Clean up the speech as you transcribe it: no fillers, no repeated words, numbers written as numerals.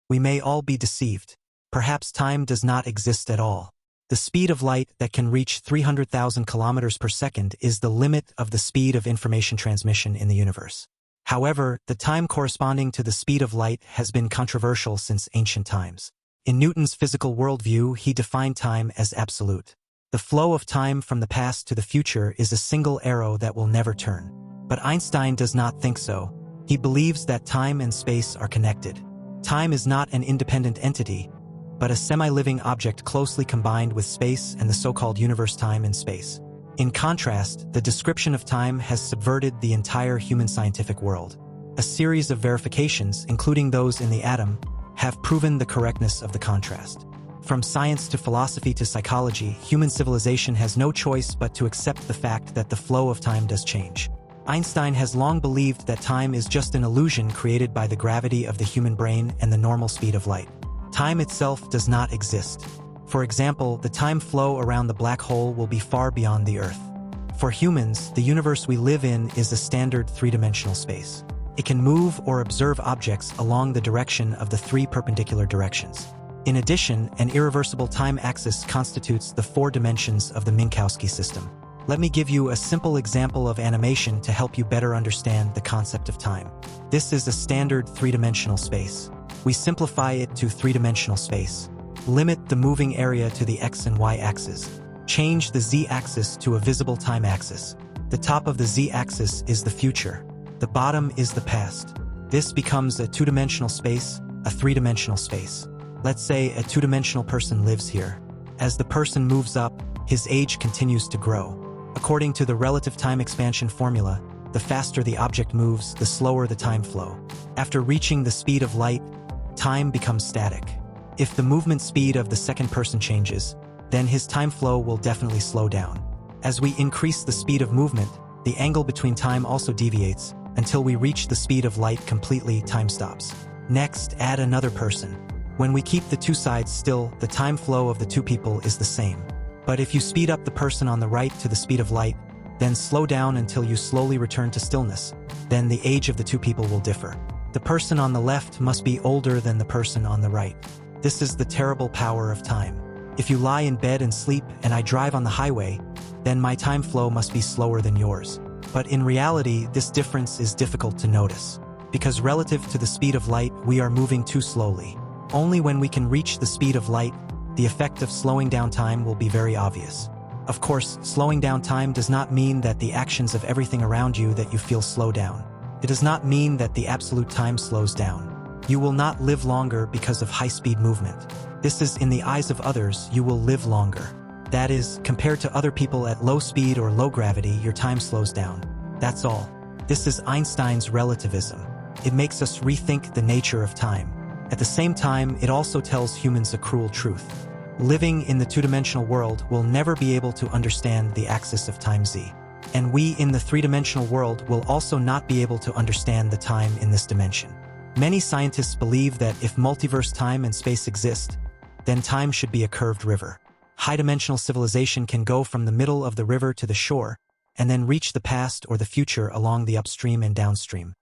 We may all be deceived. Perhaps time does not exist at all. The speed of light that can reach 300,000 kilometers per second is the limit of the speed of information transmission in the universe. However, the time corresponding to the speed of light has been controversial since ancient times. In Newton's physical worldview, he defined time as absolute. The flow of time from the past to the future is a single arrow that will never turn. But Einstein does not think so. He believes that time and space are connected. Time is not an independent entity, but a semi-living object closely combined with space and the so-called universe time and space. In contrast, the description of time has subverted the entire human scientific world. A series of verifications, including those in the atom, have proven the correctness of the contrast. From science to philosophy to psychology, human civilization has no choice but to accept the fact that the flow of time does change. Einstein has long believed that time is just an illusion created by the gravity of the human brain and the normal speed of light. Time itself does not exist. For example, the time flow around the black hole will be far beyond the Earth. For humans, the universe we live in is a standard three-dimensional space. It can move or observe objects along the direction of the three perpendicular directions. In addition, an irreversible time axis constitutes the four dimensions of the Minkowski system. Let me give you a simple example of animation to help you better understand the concept of time. This is a standard three-dimensional space. We simplify it to three-dimensional space. Limit the moving area to the x and y axis. Change the z-axis to a visible time axis. The top of the z-axis is the future. The bottom is the past. This becomes a two-dimensional space, a three-dimensional space. Let's say a two-dimensional person lives here. As the person moves up, his age continues to grow. According to the relative time expansion formula, the faster the object moves, the slower the time flow. After reaching the speed of light, time becomes static. If the movement speed of the second person changes, then his time flow will definitely slow down. As we increase the speed of movement, the angle between time also deviates. Until we reach the speed of light completely, time stops. Next, add another person. When we keep the two sides still, the time flow of the two people is the same. But if you speed up the person on the right to the speed of light, then slow down until you slowly return to stillness, then the age of the two people will differ. The person on the left must be older than the person on the right. This is the terrible power of time. If you lie in bed and sleep and I drive on the highway, then my time flow must be slower than yours. But in reality, this difference is difficult to notice. Because relative to the speed of light, we are moving too slowly. Only when we can reach the speed of light, the effect of slowing down time will be very obvious. Of course, slowing down time does not mean that the actions of everything around you that you feel slow down. It does not mean that the absolute time slows down. You will not live longer because of high-speed movement. This is in the eyes of others, you will live longer. That is, compared to other people at low speed or low gravity, your time slows down. That's all. This is Einstein's relativism. It makes us rethink the nature of time. At the same time, it also tells humans a cruel truth. Living in the two-dimensional world will never be able to understand the axis of time z. And we in the three-dimensional world will also not be able to understand the time in this dimension. Many scientists believe that if multiverse time and space exist, then time should be a curved river. High-dimensional civilization can go from the middle of the river to the shore, and then reach the past or the future along the upstream and downstream.